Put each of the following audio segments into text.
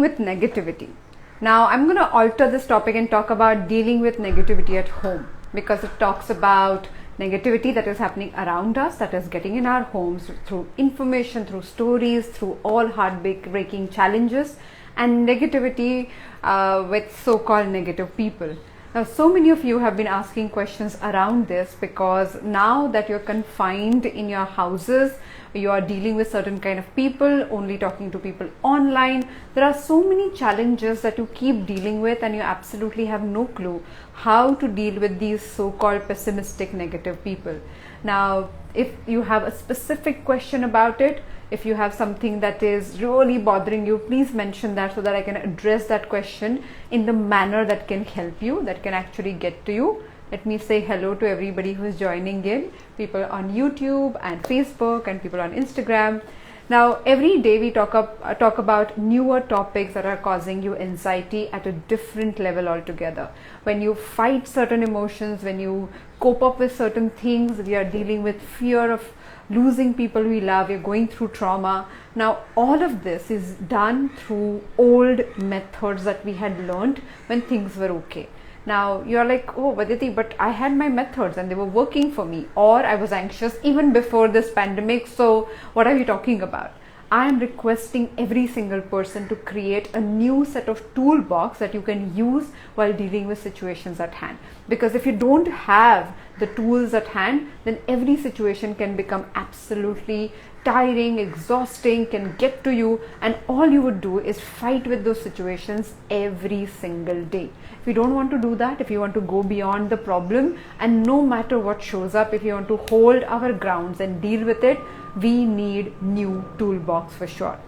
dealing with negativity. Now I'm going to alter this topic and talk about dealing with negativity at home, because it talks about negativity that is happening around us, that is getting in our homes through information, through stories, through all heartbreaking challenges, and negativity with so-called negative people. Now, so many of you have been asking questions around this, because now that you're confined in your houses, you are dealing with certain kind of people, only talking to people online. There are so many challenges that you keep dealing with, and you absolutely have no clue how to deal with these so-called pessimistic negative people. Now, if you have a specific question about it, if you have something that is really bothering you, please mention that so that I can address that question in the manner that can help you, that can actually get to you. Let me say hello to everybody who is joining in, people on YouTube and Facebook and people on Instagram. Now, every day we talk about newer topics that are causing you anxiety at a different level altogether. When you fight certain emotions, when you cope up with certain things, we are dealing with fear of losing people we love, we're going through trauma. Now, all of this is done through old methods that we had learned when things were okay. Now, you're like, oh, Vaditi, but I had my methods and they were working for me, or I was anxious even before this pandemic, so what are you talking about? I am requesting every single person to create a new set of toolbox that you can use while dealing with situations at hand. Because if you don't have the tools at hand, then every situation can become absolutely tiring, exhausting, can get to you, and all you would do is fight with those situations every single day. If you don't want to do that, if you want to go beyond the problem, and no matter what shows up, if you want to hold our grounds and deal with it, we need new toolbox for sure.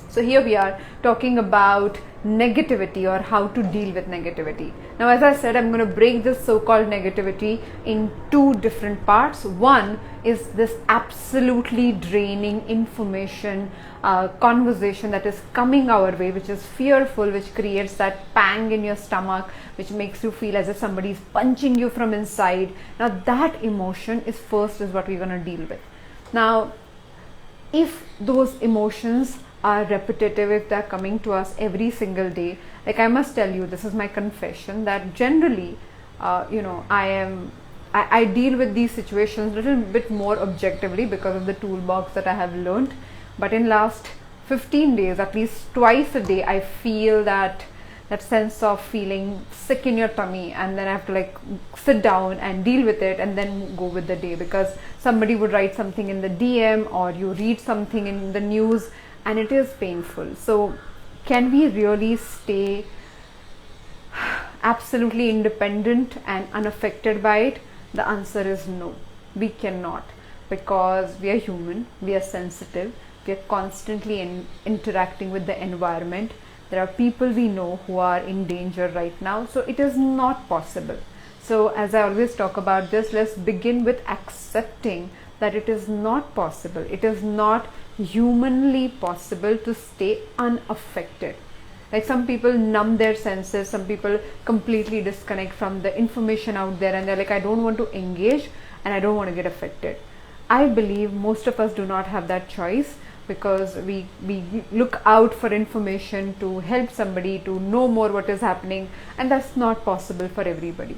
So here we are talking about negativity, or how to deal with negativity. Now, as I said, I'm going to break this so-called negativity in two different parts. One is this absolutely draining information conversation that is coming our way, which is fearful, which creates that pang in your stomach, which makes you feel as if somebody is punching you from inside. Now, that emotion is what we're going to deal with. Now, if those emotions are repetitive, if they're coming to us every single day, like I must tell you, this is my confession, that generally, I deal with these situations a little bit more objectively because of the toolbox that I have learned. But in last 15 days, at least twice a day, I feel that sense of feeling sick in your tummy, and then I have to like sit down and deal with it and then go with the day, because somebody would write something in the DM or you read something in the news and it is painful. So can we really stay absolutely independent and unaffected by it? The answer is no, we cannot, because we are human, we are sensitive, we are constantly interacting with the environment. There are people we know who are in danger right now, so it is not possible. So as I always talk about this, let's begin with accepting that it is not possible. It is not humanly possible to stay unaffected. Like some people numb their senses, some people completely disconnect from the information out there, and they're like, I don't want to engage and I don't want to get affected. I believe most of us do not have that choice, because we look out for information to help somebody to know more what is happening, and that's not possible for everybody.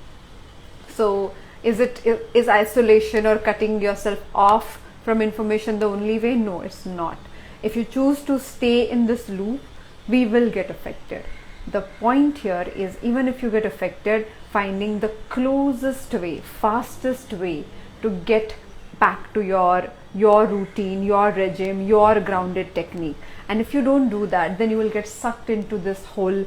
So is isolation or cutting yourself off from information the only way? No, it's not. If you choose to stay in this loop, we will get affected. The point here is, even if you get affected, finding the closest way, fastest way to get back to your routine, your regime, your grounded technique. And if you don't do that, then you will get sucked into this whole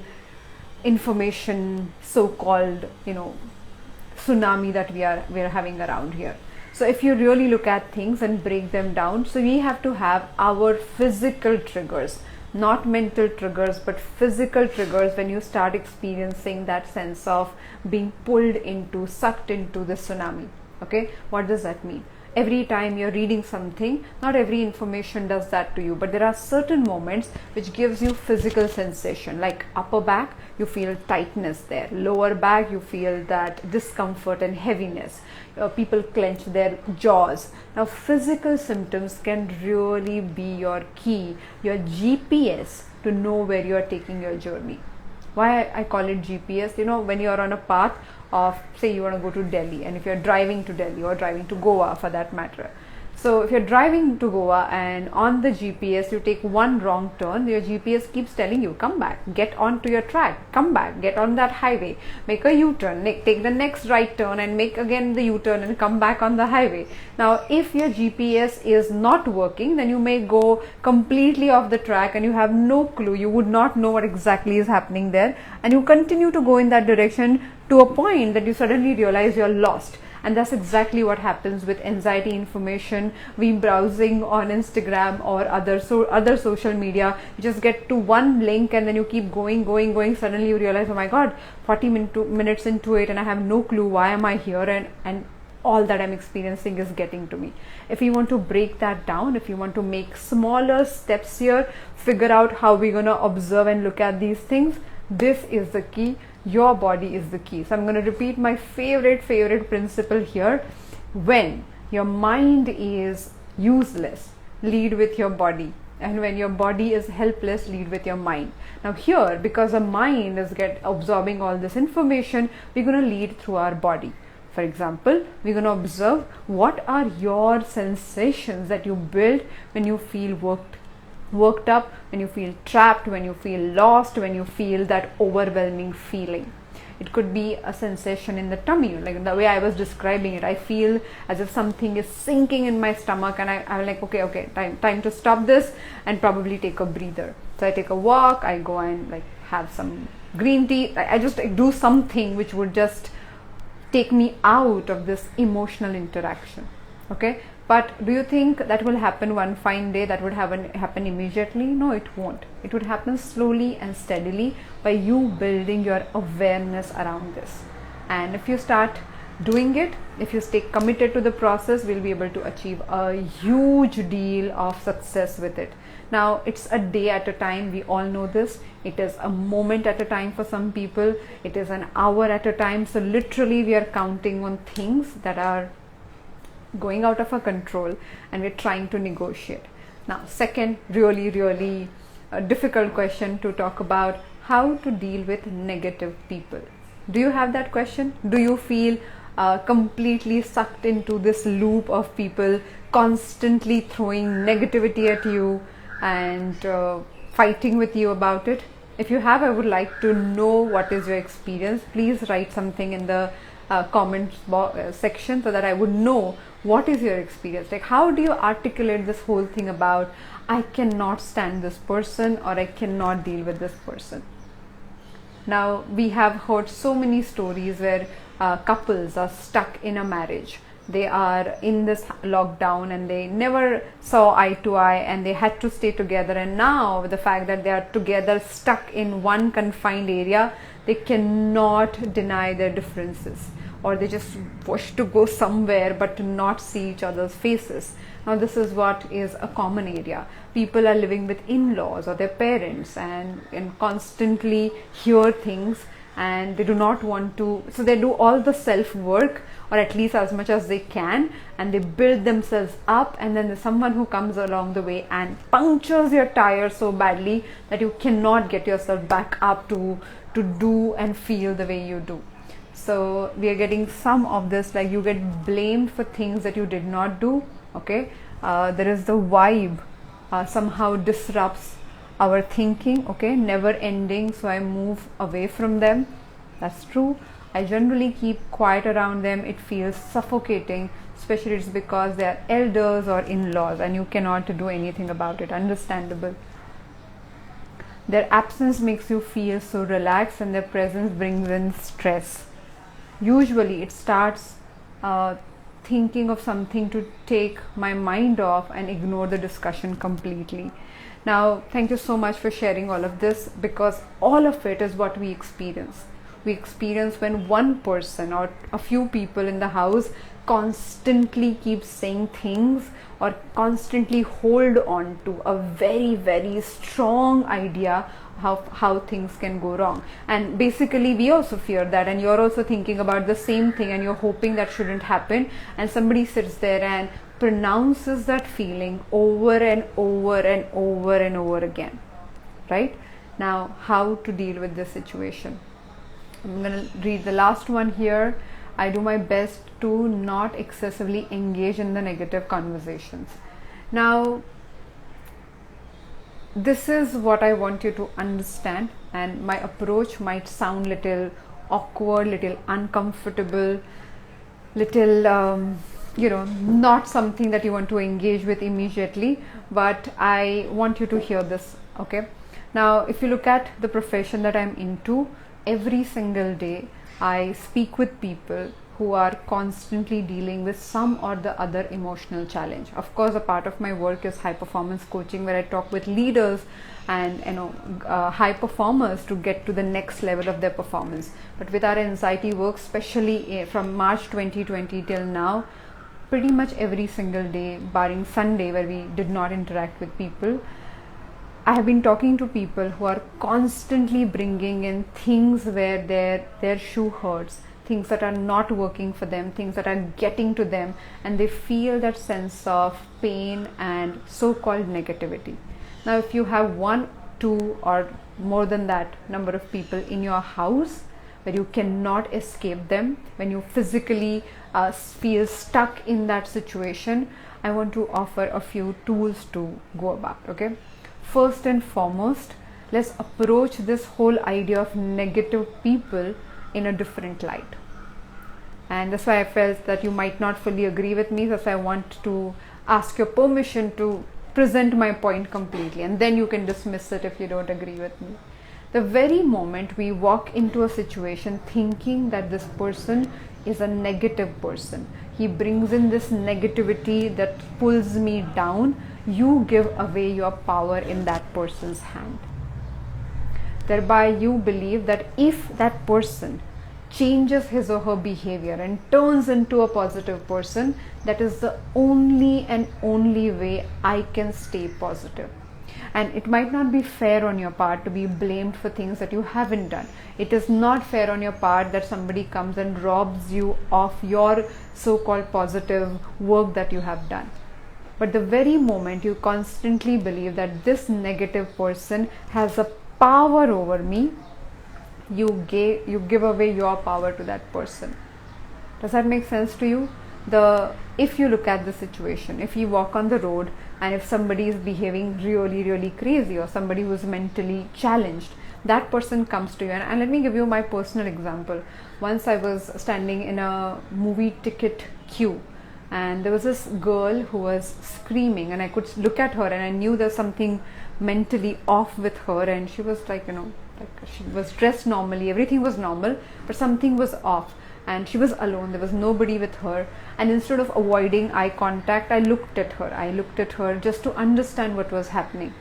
information so-called tsunami that we are having around here. So if you really look at things and break them down, so we have to have our physical triggers, not mental triggers, but physical triggers. When you start experiencing that sense of being pulled into, sucked into the tsunami, okay, what does that mean? every time you're reading something, not every information does that to you, but there are certain moments which gives you physical sensation, like upper back, you feel tightness there, lower back, you feel that discomfort and heaviness, people clench their jaws. Now physical symptoms can really be your key, your GPS to know where you are taking your journey. Why I call it GPS? When you are on a path of, say you want to go to Delhi, and if you're driving to Delhi or driving to Goa for that matter, so if you're driving to Goa and on the GPS you take one wrong turn, your GPS keeps telling you, come back, get onto your track, come back, get on that highway, make a U-turn, take the next right turn and make again the U-turn and come back on the highway. Now if your GPS is not working, then you may go completely off the track and you have no clue, you would not know what exactly is happening there, and you continue to go in that direction to a point that you suddenly realize you're lost. And that's exactly what happens with anxiety information. We browsing on Instagram or other social media, you just get to one link and then you keep going. Suddenly you realize, oh my god, 40 minutes into it and I have no clue why am I here, and all that I'm experiencing is getting to me. If you want to break that down, if you want to make smaller steps here, figure out how we're going to observe and look at these things, this is the key. Your body is the key. So I'm going to repeat my favorite principle here. When your mind is useless, lead with your body, and when your body is helpless, lead with your mind. Now here, because the mind is absorbing all this information, we're going to lead through our body. For example, we're going to observe what are your sensations that you build when you feel worked up, when you feel trapped, when you feel lost, when you feel that overwhelming feeling. It could be a sensation in the tummy, like the way I was describing it. I feel as if something is sinking in my stomach, and I'm like, okay, time to stop this and probably take a breather. So I take a walk, I go and like have some green tea. I just do something which would just take me out of this emotional interaction. Okay. But do you think that will happen one fine day, that would happen immediately? No, it won't. It would happen slowly and steadily by you building your awareness around this. And if you start doing it, if you stay committed to the process, we'll be able to achieve a huge deal of success with it. Now, it's a day at a time. We all know this. It is a moment at a time for some people. It is an hour at a time. So literally we are counting on things that are going out of our control and we're trying to negotiate. Now, second really difficult question to talk about, how to deal with negative people. Do you have that question? Do you feel completely sucked into this loop of people constantly throwing negativity at you and fighting with you about it? If you have, I would like to know what is your experience. Please write something in the comments section so that I would know what is your experience. Like, how do you articulate this whole thing about I cannot stand this person or I cannot deal with this person? Now, we have heard so many stories where couples are stuck in a marriage. They are in this lockdown and they never saw eye to eye and they had to stay together, and now with the fact that they are together stuck in one confined area, they cannot deny their differences, or they just wish to go somewhere but to not see each other's faces. Now this is what is a common area. People are living with in-laws or their parents and constantly hear things, and they do not want to, so they do all the self work, or at least as much as they can, and they build themselves up, and then there's someone who comes along the way and punctures your tire so badly that you cannot get yourself back up to do and feel the way you do. So we are getting some of this, like you get blamed for things that you did not do. Okay, there is the vibe somehow disrupts our thinking. Okay, never ending, so I move away from them. That's true. I generally keep quiet around them. It feels suffocating, especially it's because they are elders or in-laws and you cannot do anything about it. Understandable. Their absence makes you feel so relaxed and their presence brings in stress. Usually it starts thinking of something to take my mind off and ignore the discussion completely. Now, thank you so much for sharing all of this, because all of it is what we experience. we experience when one person or a few people in the house constantly keep saying things or constantly hold on to a very, very strong idea how things can go wrong. And basically we also fear that, and you're also thinking about the same thing and you're hoping that shouldn't happen, and somebody sits there and pronounces that feeling over and over and over and over again, right? Now, how to deal with this situation? I'm going to read the last one here. I do my best to not excessively engage in the negative conversations. Now, this is what I want you to understand, and my approach might sound little awkward, little uncomfortable, little not something that you want to engage with immediately, but I want you to hear this, okay? Now, if you look at the profession that I'm into, every single day I speak with people who are constantly dealing with some or the other emotional challenge. Of course, a part of my work is high performance coaching, where I talk with leaders and high performers to get to the next level of their performance. But with our anxiety work, especially from March 2020 till now, pretty much every single day, barring Sunday where we did not interact with people, I have been talking to people who are constantly bringing in things where their shoe hurts, things that are not working for them, things that are getting to them, and they feel that sense of pain and so-called negativity. Now, if you have 1, 2 or more than that number of people in your house where you cannot escape them, when you physically feel stuck in that situation, I want to offer a few tools to go about, okay? First and foremost, let's approach this whole idea of negative people in a different light. And that's why I felt that you might not fully agree with me. That's why I want to ask your permission to present my point completely, and then you can dismiss it if you don't agree with me. The very moment we walk into a situation thinking that this person is a negative person, he brings in this negativity that pulls me down, you give away your power in that person's hand. Thereby you believe that if that person changes his or her behavior and turns into a positive person, that is the only and only way I can stay positive. And it might not be fair on your part to be blamed for things that you haven't done. It is not fair on your part that somebody comes and robs you of your so-called positive work that you have done. But the very moment you constantly believe that this negative person has a power over me, you give away your power to that person. Does that make sense to you? If you look at the situation, if you walk on the road and if somebody is behaving really, really crazy, or somebody who is mentally challenged, that person comes to you. And let me give you my personal example. Once I was standing in a movie ticket queue, and there was this girl who was screaming, and I could look at her and I knew there's something mentally off with her, and she was like she was dressed normally, everything was normal, but something was off, and she was alone, there was nobody with her. And instead of avoiding eye contact, I looked at her just to understand what was happening.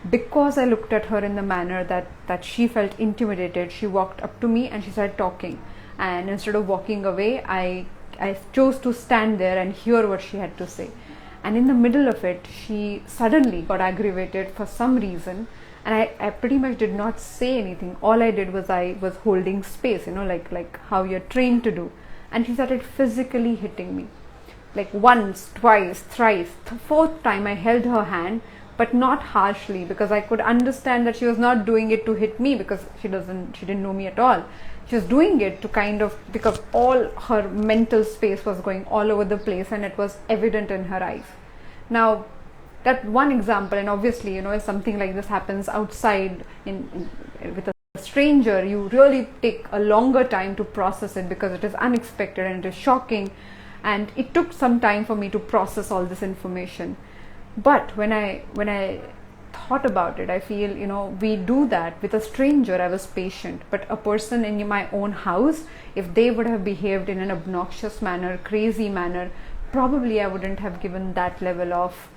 Because I looked at her in the manner that she felt intimidated, she walked up to me and she started talking, and instead of walking away, I chose to stand there and hear what she had to say. And in the middle of it, she suddenly got aggravated for some reason, and I pretty much did not say anything. All I did was I was holding space, like how you're trained to do. And she started physically hitting me, like once, twice, thrice. The fourth time I held her hand, but not harshly, because I could understand that she was not doing it to hit me, because she didn't know me at all. She was doing it to because all her mental space was going all over the place, and it was evident in her eyes. Now, that one example, and obviously, if something like this happens outside with a stranger, you really take a longer time to process it, because it is unexpected and it is shocking, and it took some time for me to process all this information. But when I thought about it, I feel, we do that with a stranger. I was patient, but a person in my own house, if they would have behaved in an obnoxious manner, crazy manner, probably I wouldn't have given that level of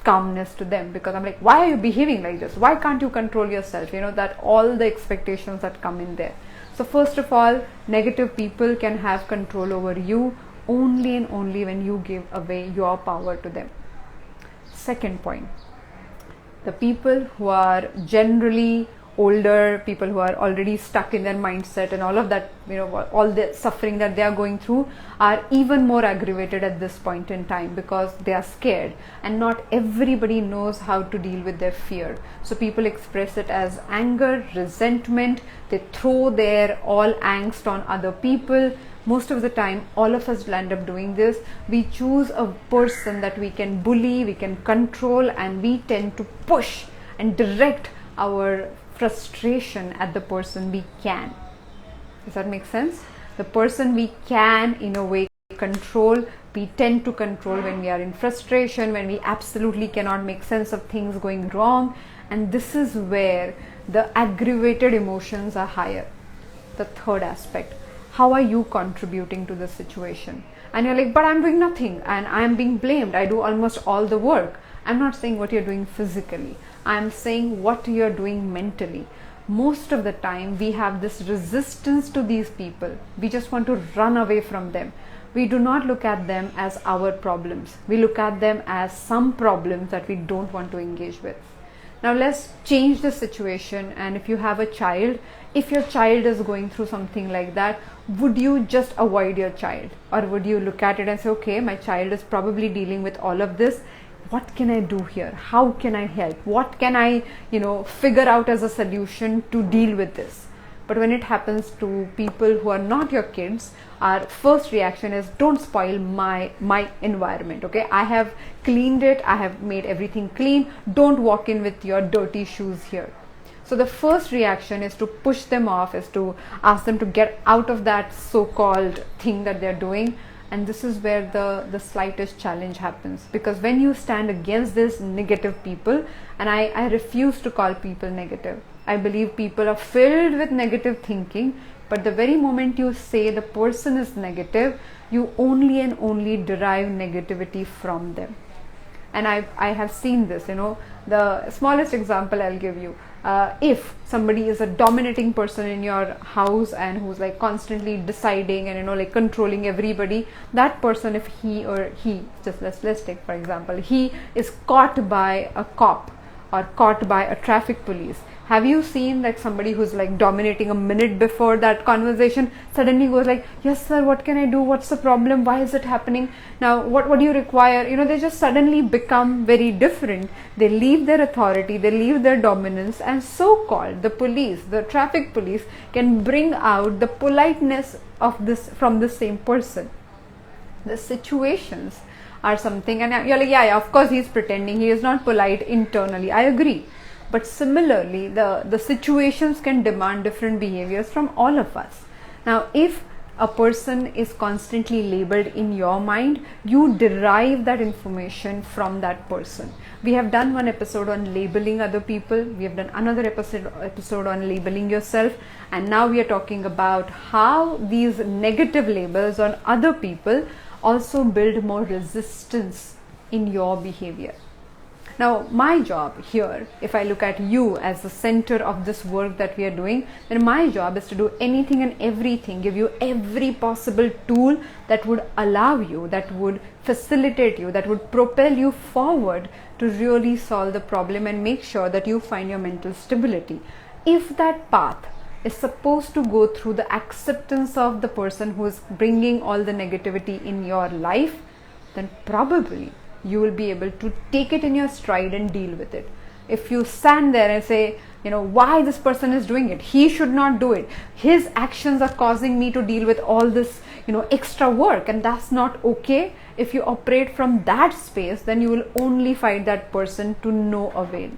calmness to them, because I'm like, why are you behaving like this? Why can't you control yourself? That all the expectations that come in there. So first of all, negative people can have control over you only and only when you give away your power to them. Second point, the people who are generally older, people who are already stuck in their mindset and all of that, all the suffering that they are going through, are even more aggravated at this point in time because they are scared, and not everybody knows how to deal with their fear. So people express it as anger, resentment. They throw their all angst on other people. Most of the time, all of us will end up doing this. We choose a person that we can bully, we can control, and we tend to push and direct our frustration at the person we can. Does that make sense? The person we can, in a way, control, we tend to control when we are in frustration, when we absolutely cannot make sense of things going wrong. And this is where the aggravated emotions are higher. The third aspect, how are you contributing to the situation? And you're like, but I'm doing nothing and I'm being blamed. I do almost all the work. I'm not saying what you're doing physically. I'm saying what you're doing mentally. Most of the time we have this resistance to these people. We just want to run away from them. We do not look at them as our problems. We look at them as some problems that we don't want to engage with. Now let's change the situation. And if you have a child, if your child is going through something like that, would you just avoid your child? Or would you look at it and say, okay, my child is probably dealing with all of this. What can I do here? How can I help? What can I, figure out as a solution to deal with this? But when it happens to people who are not your kids, our first reaction is, don't spoil my environment. Okay, I have cleaned it. I have made everything clean. Don't walk in with your dirty shoes here. So the first reaction is to push them off, is to ask them to get out of that so-called thing that they're doing. And this is where the slightest challenge happens, because when you stand against this negative people, and I refuse to call people negative. I believe people are filled with negative thinking, but the very moment you say the person is negative, you only and only derive negativity from them. And I have seen this, the smallest example I'll give you. If somebody is a dominating person in your house and who's like constantly deciding and controlling everybody, that person, if let's take for example, he is caught by a cop or caught by a traffic police. Have you seen like somebody who's like dominating a minute before that conversation suddenly goes like, yes sir, what can I do? What's the problem? Why is it happening? Now what do you require? They just suddenly become very different. They leave their authority, they leave their dominance, and so-called the police, the traffic police, can bring out the politeness of this from the same person. The situations are something, and you're like, yeah, of course he's pretending, he is not polite internally. I agree. But similarly, the situations can demand different behaviors from all of us. Now, if a person is constantly labeled in your mind, you derive that information from that person. We have done one episode on labeling other people. We have done another episode on labeling yourself. And now we are talking about how these negative labels on other people also build more resistance in your behavior. Now, my job here, if I look at you as the center of this work that we are doing, then my job is to do anything and everything, give you every possible tool that would allow you, that would facilitate you, that would propel you forward to really solve the problem and make sure that you find your mental stability. If that path is supposed to go through the acceptance of the person who is bringing all the negativity in your life, then probably you will be able to take it in your stride and deal with it. If you stand there and say, why this person is doing it, he should not do it, his actions are causing me to deal with all this, extra work, and that's not okay. If you operate from that space, then you will only fight that person to no avail.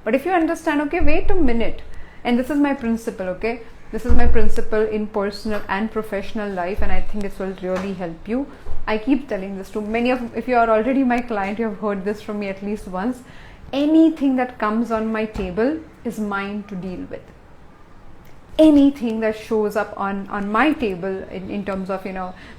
But if you understand, okay, wait a minute, and this is my principle, okay, this is my principle in personal and professional life, and I think this will really help you. I keep telling this to many of, if you are already my client, you have heard this from me at least once. Anything that comes on my table is mine to deal with. anything that shows up on my table in terms of,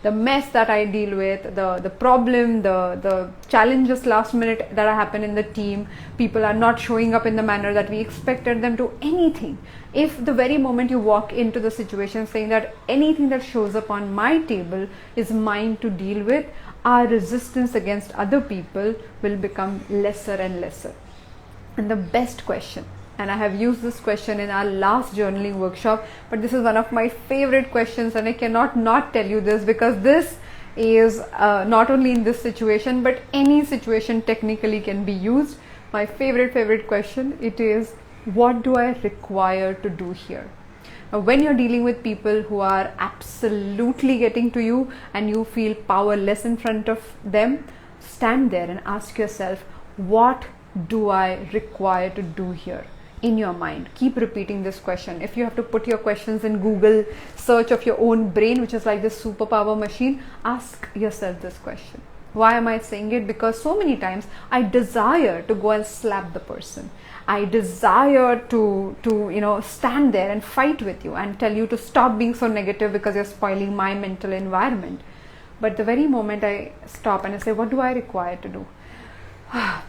the mess that I deal with, the problem, the challenges last minute that happen in the team, people are not showing up in the manner that we expected them to, anything. If the very moment you walk into the situation saying that anything that shows up on my table is mine to deal with, our resistance against other people will become lesser and lesser. And the best question, and I have used this question in our last journaling workshop, but this is one of my favorite questions, and I cannot not tell you this, because this is not only in this situation, but any situation technically can be used. My favorite question, it is, what do I require to do here? Now, when you're dealing with people who are absolutely getting to you and you feel powerless in front of them, stand there and ask yourself, what do I require to do here? In your mind, keep repeating this question. If you have to put your questions in Google search of your own brain, which is like this superpower machine, ask yourself this question. Why am I saying it? Because so many times I desire to go and slap the person. I desire to stand there and fight with you and tell you to stop being so negative because you're spoiling my mental environment. But the very moment I stop and I say, what do I require to do?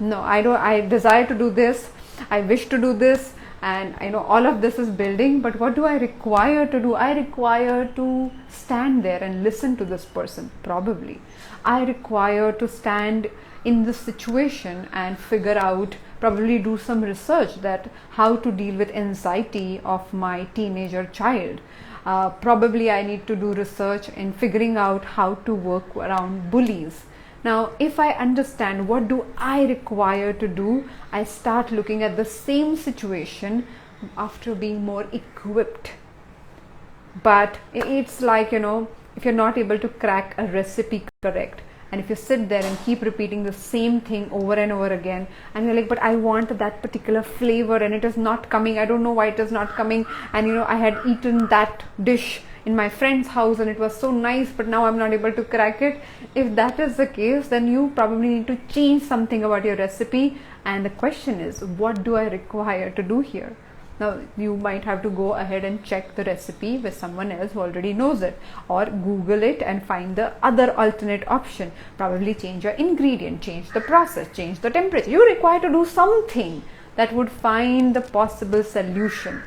No, I don't. I desire to do this. I wish to do this, and I know all of this is building, but what do I require to do? I require to stand there and listen to this person, probably. I require to stand in this situation and figure out, probably do some research that how to deal with anxiety of my teenager child. Probably I need to do research in figuring out how to work around bullies. Now, if I understand what do I require to do, I start looking at the same situation after being more equipped. But it's like, if you're not able to crack a recipe correct, and if you sit there and keep repeating the same thing over and over again, and you're like, but I want that particular flavor and it is not coming, I don't know why it is not coming, and I had eaten that dish in my friend's house and it was so nice, but now I'm not able to crack it. If that is the case, then you probably need to change something about your recipe. And the question is, what do I require to do here? Now, you might have to go ahead and check the recipe with someone else who already knows it, or Google it and find the other alternate option. Probably change your ingredient, change the process, change the temperature. You require to do something that would find the possible solution.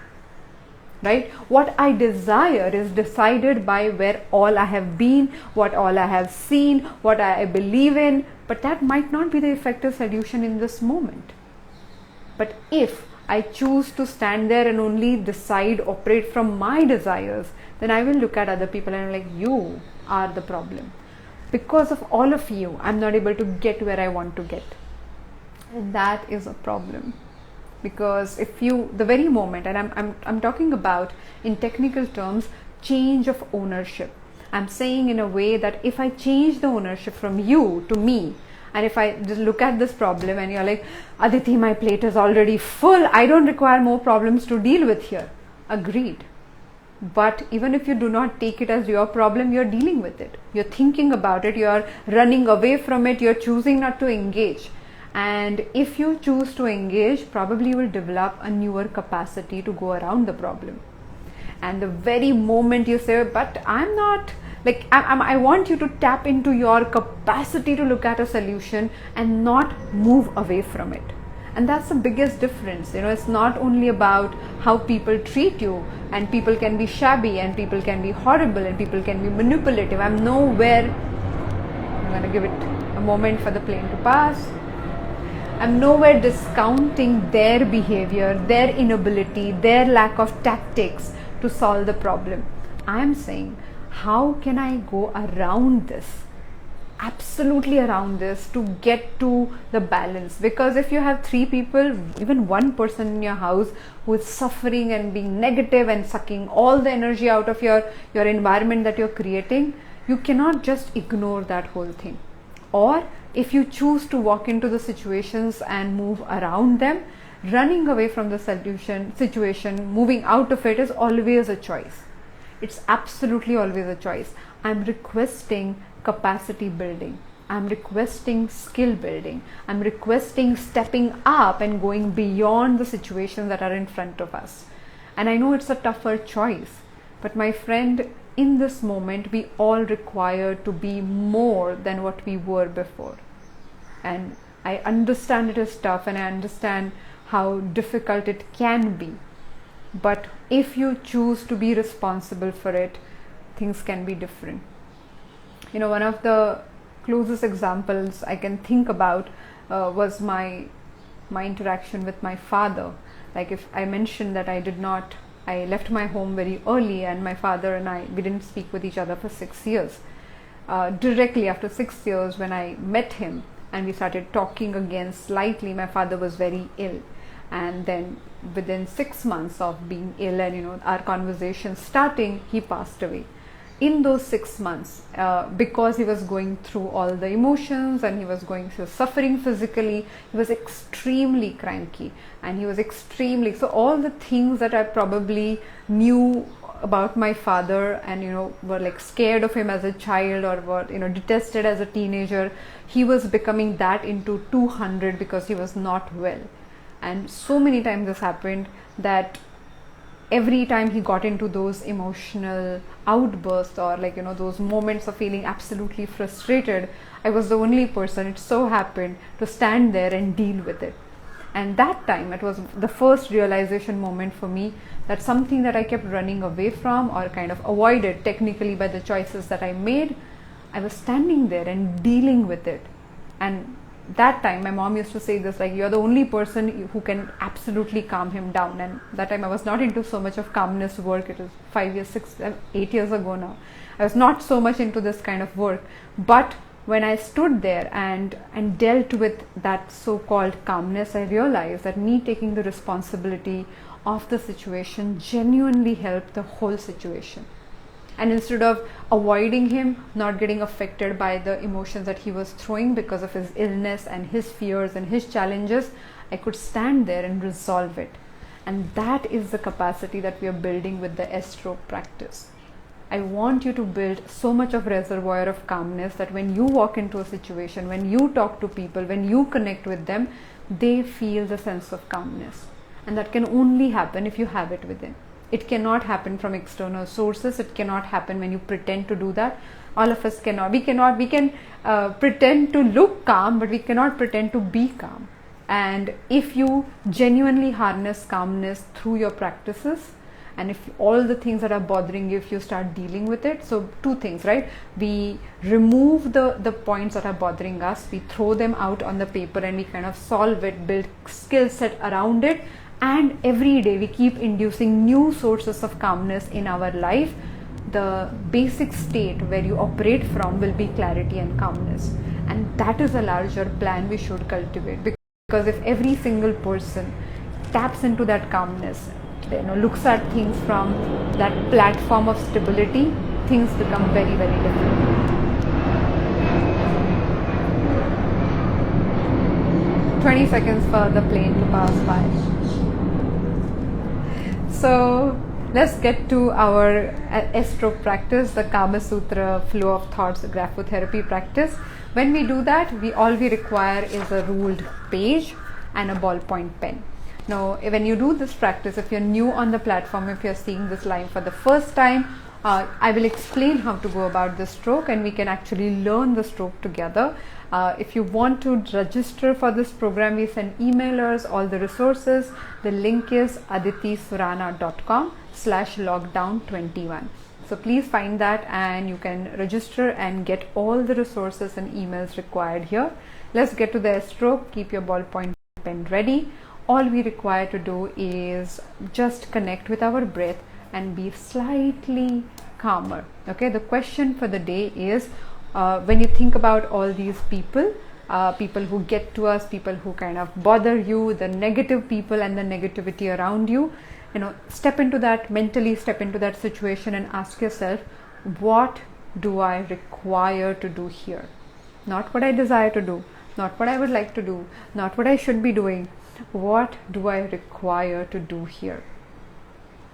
Right? What I desire is decided by where all I have been, what all I have seen, what I believe in, but that might not be the effective solution in this moment. But if I choose to stand there and only decide, operate from my desires, then I will look at other people and I'm like, you are the problem. Because of all of you, I'm not able to get where I want to get. And that is a problem. Because if you, the very moment, and I'm talking about in technical terms, change of ownership. I'm saying in a way that if I change the ownership from you to me, and if I just look at this problem and you're like, Aditi, my plate is already full, I don't require more problems to deal with here. Agreed. But even if you do not take it as your problem, you're dealing with it. You're thinking about it, you're running away from it, you're choosing not to engage. And if you choose to engage, probably you will develop a newer capacity to go around the problem. And the very moment you say, but I'm not, like, I want you to tap into your capacity to look at a solution and not move away from it. And that's the biggest difference. It's not only about how people treat you, and people can be shabby, and people can be horrible, and people can be manipulative. I'm going to give it a moment for the plane to pass. I'm nowhere discounting their behavior, their inability, their lack of tactics to solve the problem. I'm saying, how can I go around this? Absolutely around this, to get to the balance. Because if you have 3 people, even 1 person in your house who is suffering and being negative and sucking all the energy out of your environment that you're creating, you cannot just ignore that whole thing. Or if you choose to walk into the situations and move around them, running away from the situation, moving out of it is always a choice. It's absolutely always a choice. I'm requesting capacity building. I'm requesting skill building. I'm requesting stepping up and going beyond the situations that are in front of us. And I know it's a tougher choice, but my friend, in this moment, we all require to be more than what we were before. And I understand it is tough, and I understand how difficult it can be. But if you choose to be responsible for it, things can be different. One of the closest examples I can think about was my interaction with my father. Like, if I mentioned that I left my home very early, and my father and we didn't speak with each other for 6 years. Directly after 6 years, when I met him and we started talking again slightly, my father was very ill. And then within 6 months of being ill and our conversation starting, he passed away. In those 6 months, because he was going through all the emotions and he was going through suffering physically, he was extremely cranky, and he was so all the things that I probably knew about my father and were like scared of him as a child, or were detested as a teenager, he was becoming that into 200 because he was not well. And so many times this happened that every time he got into those emotional outbursts, or those moments of feeling absolutely frustrated, I was the only person, it so happened, to stand there and deal with it. And that time, it was the first realization moment for me that something that I kept running away from, or kind of avoided technically by the choices that I made, I was standing there and dealing with it. And that time, my mom used to say this, like, you're the only person who can absolutely calm him down. And that time I was not into so much of calmness work. It was 5 years, 6, 8 years ago now. I was not so much into this kind of work. But when I stood there and dealt with that so-called calmness, I realized that me taking the responsibility of the situation genuinely helped the whole situation. And instead of avoiding him, not getting affected by the emotions that he was throwing because of his illness and his fears and his challenges, I could stand there and resolve it. And that is the capacity that we are building with the S-stroke practice. I want you to build so much of reservoir of calmness that when you walk into a situation, when you talk to people, when you connect with them, they feel the sense of calmness. And that can only happen if you have it within. It cannot happen from external sources. It cannot happen when you pretend to do that. All of us cannot. We can pretend to look calm, but we cannot pretend to be calm. And if you genuinely harness calmness through your practices, and if all the things that are bothering you, if you start dealing with it, so 2 things, right? We remove the points that are bothering us, we throw them out on the paper, and we kind of solve it, build skill set around it. And every day we keep inducing new sources of calmness in our life. The basic state where you operate from will be clarity and calmness. And that is a larger plan we should cultivate. Because if every single person taps into that calmness, looks at things from that platform of stability, things become very, very different. 20 seconds for the plane to pass by. So let's get to our S-stroke practice, the Kama Sutra flow of thoughts graphotherapy practice. When we do that, all we require is a ruled page and a ballpoint pen. Now, when you do this practice, if you're new on the platform, if you're seeing this live for the first time, I will explain how to go about the stroke, and we can actually learn the stroke together. If you want to register for this program, we send emailers all the resources. The link is aditisurana.com/lockdown21. So please find that and you can register and get all the resources and emails required here. Let's get to the stroke. Keep your ballpoint pen ready. All we require to do is just connect with our breath and be slightly calmer. Okay, the question for the day is, when you think about all these people who get to us, people who kind of bother you, the negative people and the negativity around you, step into that, mentally step into that situation and ask yourself, what do I require to do here? Not what I desire to do, not what I would like to do, not what I should be doing. What do I require to do here?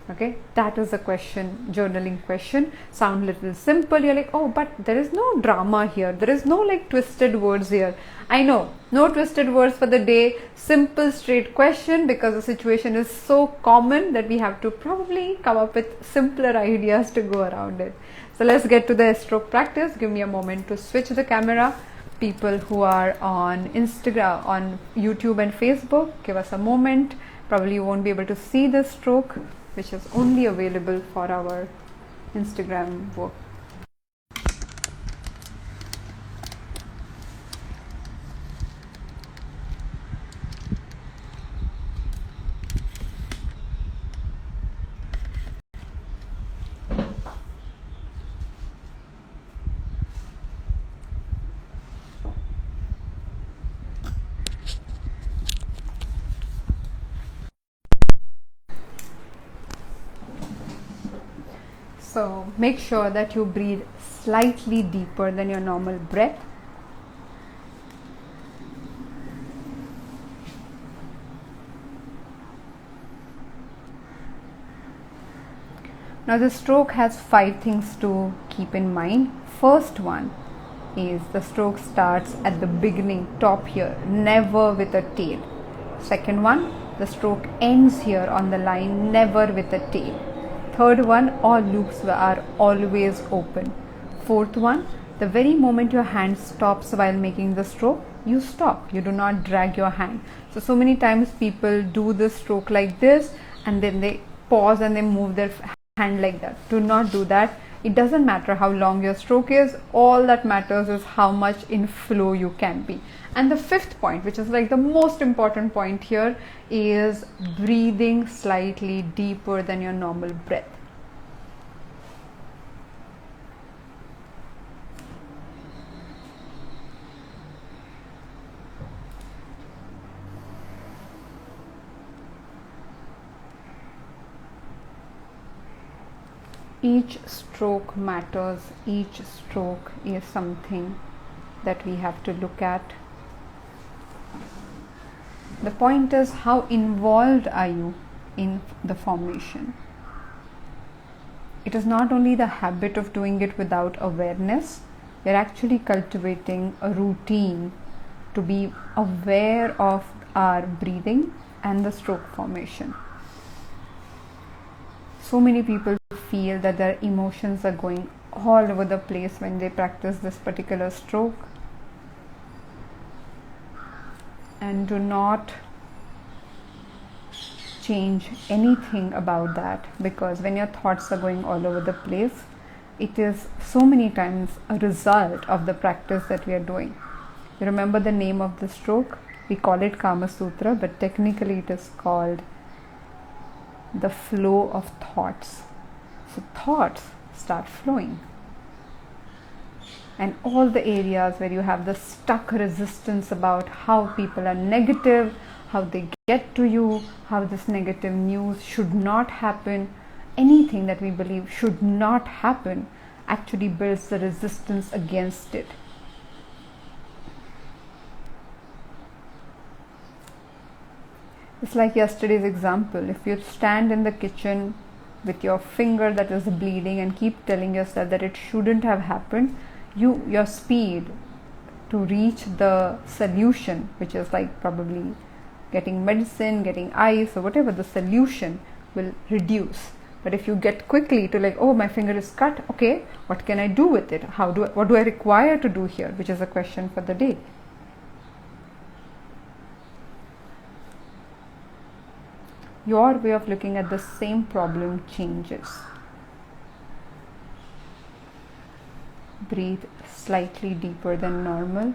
Okay, that is the question, journaling question. Sound little simple. You're like, oh, but there is no drama here. There is no like twisted words here. I know, no twisted words for the day. Simple, straight question, because the situation is so common that we have to probably come up with simpler ideas to go around it. So let's get to the stroke practice. Give me a moment to switch the camera. People who are on Instagram, on YouTube and Facebook, give us a moment. Probably you won't be able to see the stroke, which is only available for our Instagram work. So make sure that you breathe slightly deeper than your normal breath. Now the stroke has 5 things to keep in mind. First one is the stroke starts at the beginning, top here, never with a tail. Second one, the stroke ends here on the line, never with a tail. Third one, all loops are always open. Fourth one, the very moment your hand stops while making the stroke, you stop. You do not drag your hand. So many times people do the stroke like this and then they pause and they move their hand like that. Do not do that. It doesn't matter how long your stroke is. All that matters is how much in flow you can be. And the fifth point, which is like the most important point here, is breathing slightly deeper than your normal breath. Each stroke matters. Each stroke is something that we have to look at. The point is, how involved are you in the formation? It is not only the habit of doing it without awareness, we are actually cultivating a routine to be aware of our breathing and the stroke formation. So many people feel that their emotions are going all over the place when they practice this particular stroke, and do not change anything about that, because when your thoughts are going all over the place, it is so many times a result of the practice that we are doing. You remember the name of the stroke? We call it Kama Sutra, but technically it is called the flow of thoughts. So thoughts start flowing, and all the areas where you have the stuck resistance about how people are negative, how they get to you, how this negative news should not happen, anything that we believe should not happen actually builds the resistance against it. It's like yesterday's example. If you stand in the kitchen with your finger that is bleeding and keep telling yourself that it shouldn't have happened, your speed to reach the solution, which is like probably getting medicine, getting ice, or whatever the solution, will reduce. But if you get quickly to like, oh, my finger is cut, okay, what can I do with it? What do I require to do here? Which is a question for the day. Your way of looking at the same problem changes. Breathe slightly deeper than normal.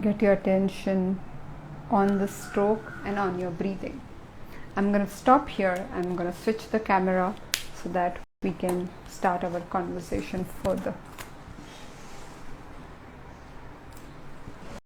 Get your attention on the stroke and on your breathing. I'm going to stop here. I'm going to switch the camera so that we can start our conversation further.